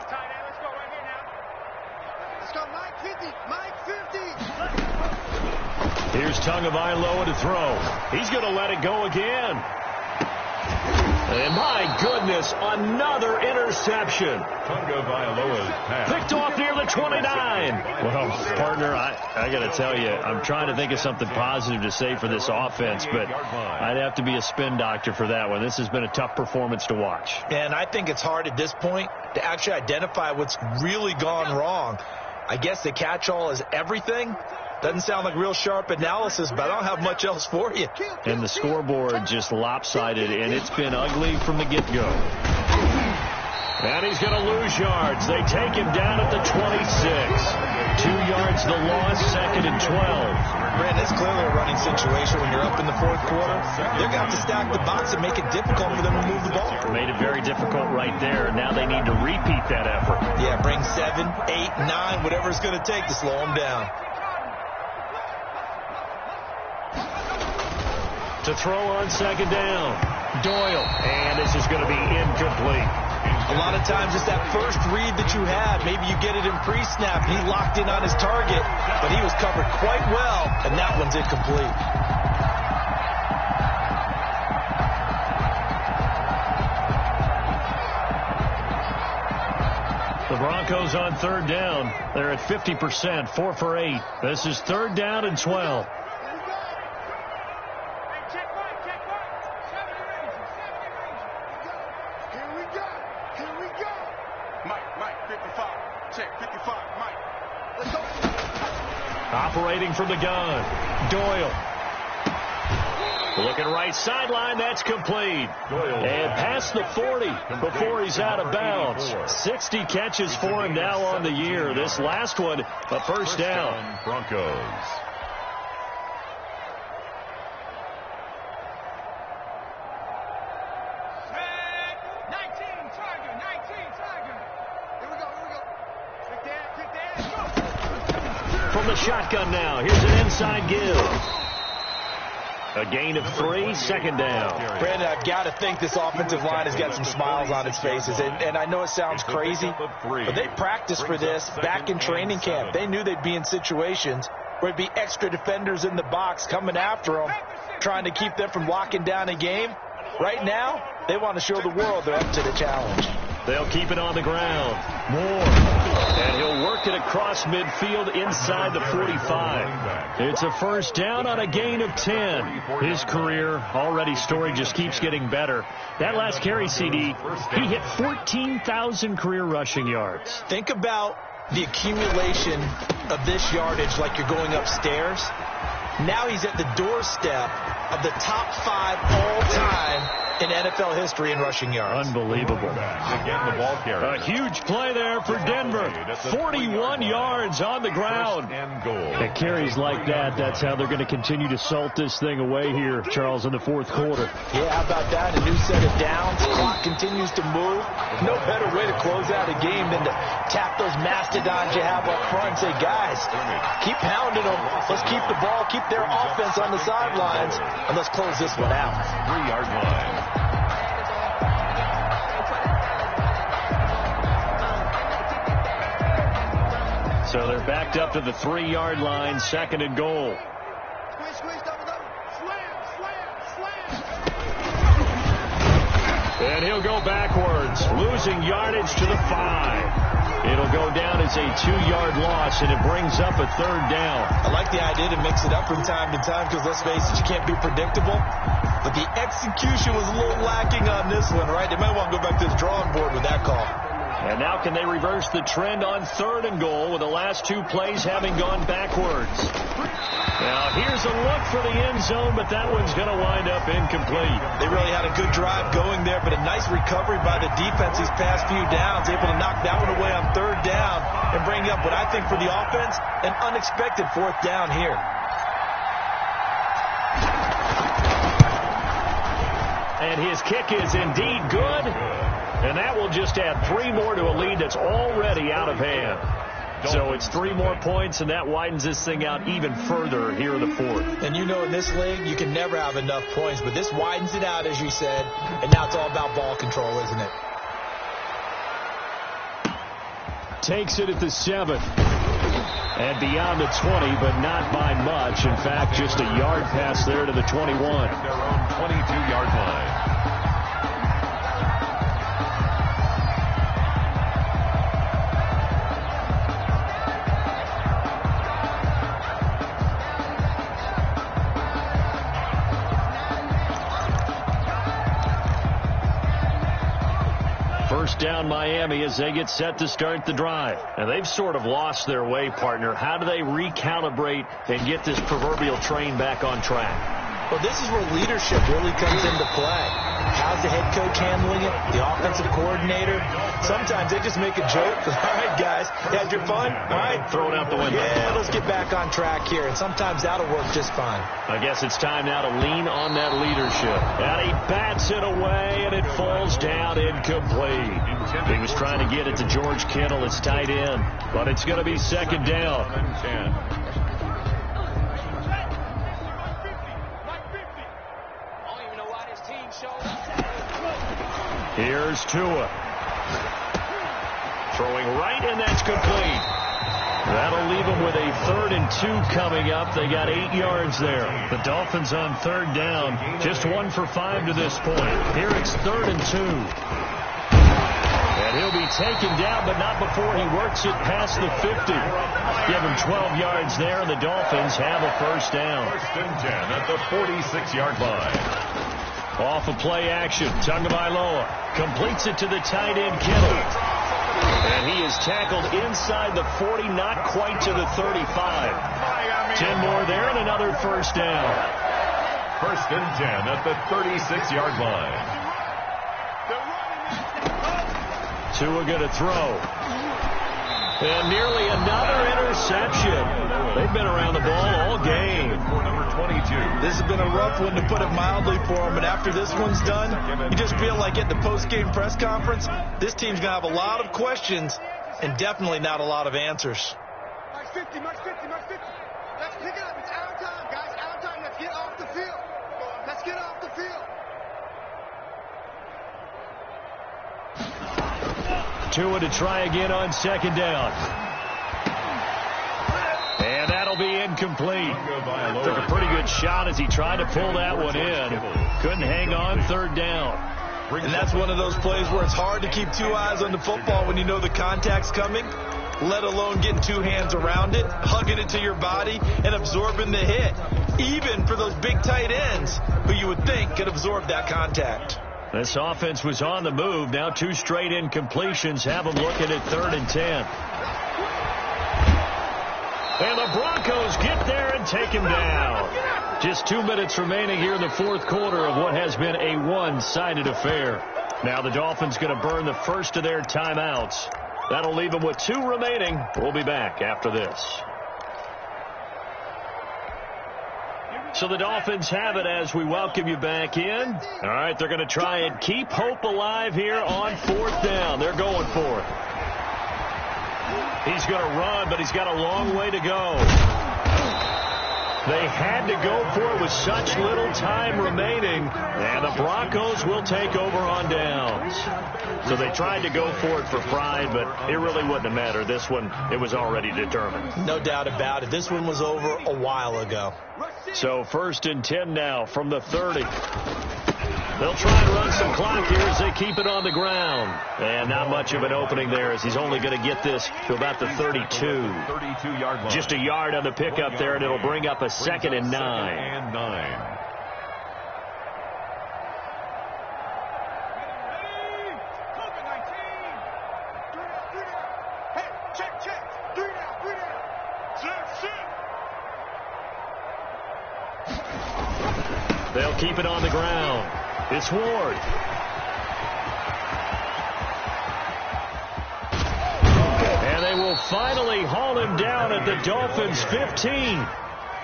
S2: Here's Tagovailoa to throw. He's going to let it go again. And my goodness, another interception.
S5: Tagovailoa's pass.
S2: Picked off near the 29. Well, partner, I got to tell you, I'm trying to think of something positive to say for this offense, but I'd have to be a spin doctor for that one. This has been a tough performance to watch.
S4: And I think it's hard at this point to actually identify what's really gone wrong. I guess the catch-all is everything, Doesn't sound like real sharp analysis, but I don't have much else for you.
S6: And the scoreboard just lopsided, and it's been ugly from the get-go. And he's going to lose yards. They take him down at the 26. 2 yards the loss, 2nd and 12.
S4: Brandon, it's clearly a running situation when you're up in the fourth quarter. They're going to have to stack the box and make it difficult for them to move the ball.
S6: Made it very difficult right there. Now they need to repeat that effort.
S4: Yeah, bring 7, 8, 9, whatever it's going to take to slow them down.
S6: To throw on 2nd down. Doyle. And this is going to be incomplete.
S4: A lot of times it's that first read that you have. Maybe you get it in pre-snap. He locked in on his target, but he was covered quite well, and that one's incomplete.
S6: The Broncos on 3rd down. They're at 50%, 4 for 8. This is 3rd down and 12. Operating from the gun. Doyle. Looking right sideline. That's complete. And past the 40 before he's out of bounds. 60 catches for him now on the year. This last one, a first down.
S5: Broncos.
S6: From the shotgun now. Here's an inside give. A gain of 3, 2nd down.
S4: Brandon, I've got to think this offensive line has got some smiles on its faces. And I know it sounds crazy, but they practiced for this back in training camp. They knew they'd be in situations where it'd be extra defenders in the box coming after them, trying to keep them from locking down a game. Right now, they want to show the world they're up to the challenge.
S6: They'll keep it on the ground. Moore. And he'll work it across midfield inside the 45. It's a first down on a gain of 10. His career already story just keeps getting better. That last carry, CD, he hit 14,000 career rushing yards.
S4: Think about the accumulation of this yardage like you're going upstairs. Now he's at the doorstep of the top 5 all-time in NFL history in rushing yards.
S6: Unbelievable.
S5: Again, the ball carrier.
S6: A huge play there for Denver. 41 yards on the ground.
S5: And goal.
S6: At carries like that, that's how they're going to continue to salt this thing away here, Charles, in the fourth quarter.
S4: Yeah, how about that? A new set of downs. Clock continues to move. No better way to close out a game than to tap those mastodons you have up front and say, guys, keep pounding them. Let's keep the ball, keep their offense on the sidelines, and let's close this one out.
S5: 3-yard line.
S6: So they're backed up to the 3-yard line, 2nd and goal. And he'll go backwards, losing yardage to the 5. It'll go down as a 2-yard loss, and it brings up a 3rd down.
S4: I like the idea to mix it up from time to time because, let's face it, you can't be predictable. But the execution was a little lacking on this one, right? They might want to go back to the drawing board with that call.
S6: And now can they reverse the trend on 3rd and goal with the last 2 plays having gone backwards? Now here's a look for the end zone, but that one's going to wind up incomplete.
S4: They really had a good drive going there, but a nice recovery by the defense these past few downs, able to knock that one away on 3rd down and bring up what I think for the offense, an unexpected 4th down here.
S6: And his kick is indeed good. And that will just add 3 more to a lead that's already out of hand. So it's 3 more points, and that widens this thing out even further here in the 4th.
S4: And you know, in this league, you can never have enough points, but this widens it out, as you said, and now it's all about ball control, isn't it?
S6: Takes it at the 7. And beyond the 20, but not by much. In fact, just a yard pass there to the 21.
S5: Their own 22-yard line.
S2: first down Miami as they get set to start the drive. And they've sort of lost their way, partner. How do they recalibrate and get this proverbial train back on track?
S4: Well, this is where leadership really comes into play. How's the head coach handling it? The offensive coordinator? Sometimes they just make a joke. All right, guys, you had your fun? All right.
S2: Throw it out the window.
S4: Yeah, let's get back on track here. And sometimes that'll work just fine.
S2: I guess it's time now to lean on that leadership. And he bats it away, and it falls down incomplete. He was trying to get it to George Kittle, his tight end. But it's going to be second down. Here's Tua. Throwing right, and that's complete. That'll leave them with a 3rd and 2 coming up. They got 8 yards there. The Dolphins on 3rd down. Just 1 for 5 to this point. Here it's 3rd and 2. And he'll be taken down, but not before he works it past the 50. Give him 12 yards there, and the Dolphins have a first down.
S5: 1st and 10 at the 46-yard line.
S2: Off of play action, Tagovailoa completes it to the tight end Kittle. And he is tackled inside the 40, not quite to the 35. 10 more there and another first down.
S5: 1st and 10 at the 36-yard line.
S2: Tua going to throw. And nearly another interception. They've been around the ball all game.
S5: Number 22.
S4: This has been a rough one, to put it mildly, for them. But after this one's done, you just feel like at the post-game press conference, this team's going to have a lot of questions and definitely not a lot of answers.
S7: March 50, March 50, March 50. Let's pick it up. It's our time, guys. Our time. Let's get off the field. Let's get off the field.
S2: Tua to try again on 2nd down. And that'll be incomplete. Took a pretty good shot as he tried to pull that one in. Couldn't hang on 3rd down.
S4: And that's one of those plays where it's hard to keep 2 eyes on the football when you know the contact's coming, let alone getting 2 hands around it, hugging it to your body, and absorbing the hit. Even for those big tight ends who you would think could absorb that contact.
S2: This offense was on the move. Now 2 straight incompletions have them looking at 3rd and 10. And the Broncos get there and take him down. Just 2 minutes remaining here in the 4th quarter of what has been a one-sided affair. Now the Dolphins going to burn the first of their timeouts. That'll leave them with 2 remaining. We'll be back after this. So the Dolphins have it as we welcome you back in. All right, they're going to try and keep hope alive here on 4th down. They're going for it. He's going to run, but he's got a long way to go. They had to go for it with such little time remaining, and the Broncos will take over on downs. So they tried to go for it for pride, but it really wouldn't have mattered. This one, it was already determined.
S4: No doubt about it. This one was over a while ago.
S2: So 1st and 10 now from the 30. They'll try and run some clock here as they keep it on the ground. And not much of an opening there as he's only going to get this to about the 32.
S5: 32-yard line.
S2: Just a yard on the pickup there, and it'll bring up a 2nd and 9.
S5: 2nd and 9.
S2: They'll keep it on the ground. It's Ward. And they will finally haul him down at the Dolphins' 15.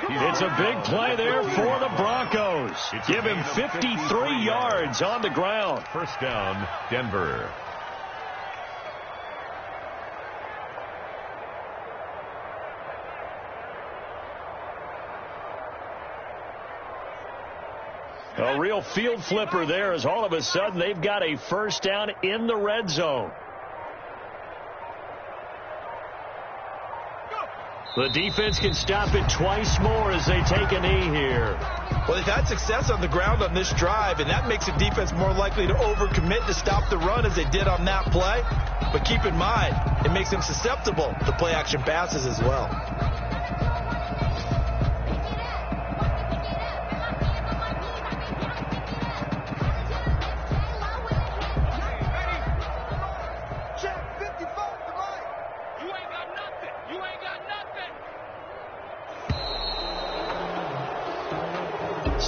S2: It's a big play there for the Broncos. Give him 53 yards on the ground.
S5: First down, Denver.
S2: A real field flipper there as all of a sudden they've got a first down in the red zone. The defense can stop it twice more as they take a knee here.
S4: Well, they've had success on the ground on this drive, and that makes the defense more likely to overcommit to stop the run as they did on that play. But keep in mind, it makes them susceptible to play-action passes as well.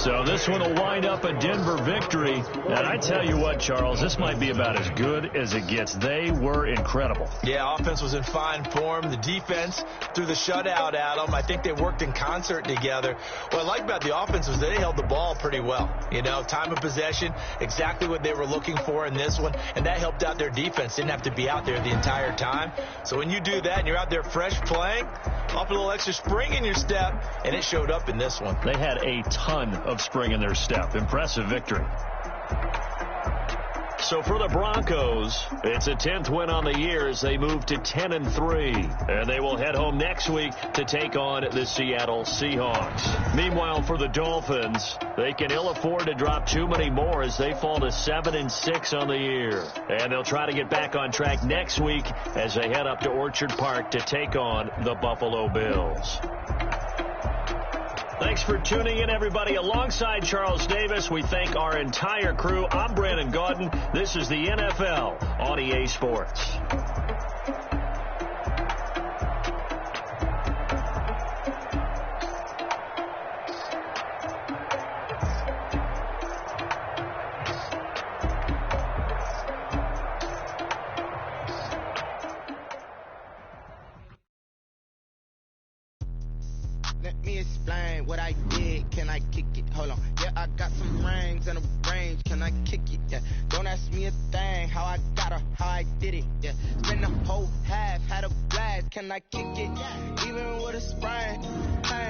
S2: So this one will wind up a Denver victory. And I tell you what, Charles, this might be about as good as it gets. They were incredible.
S4: Yeah, offense was in fine form. The defense threw the shutout at them. I think they worked in concert together. What I like about the offense was they held the ball pretty well. You know, time of possession, exactly what they were looking for in this one, and that helped out their defense. Didn't have to be out there the entire time. So when you do that and you're out there fresh playing, off a little extra spring in your step, and it showed up in this one.
S2: They had a ton of spring in their step. Impressive victory. So for the Broncos, it's a 10th win on the year as they move to 10-3. And they will head home next week to take on the Seattle Seahawks. Meanwhile, for the Dolphins, they can ill afford to drop too many more as they fall to 7-6 on the year. And they'll try to get back on track next week as they head up to Orchard Park to take on the Buffalo Bills. Thanks for tuning in, everybody. Alongside Charles Davis, we thank our entire crew. I'm Brandon Gaudin. This is the NFL on EA Sports.
S8: Let me explain what I did. Can I kick it? Hold on. Yeah, I got some rings and a range. Can I kick it? Yeah. Don't ask me a thing. How I got her, how I did it. Yeah. Spend the whole half, had a blast. Can I kick it? Even with a sprain. I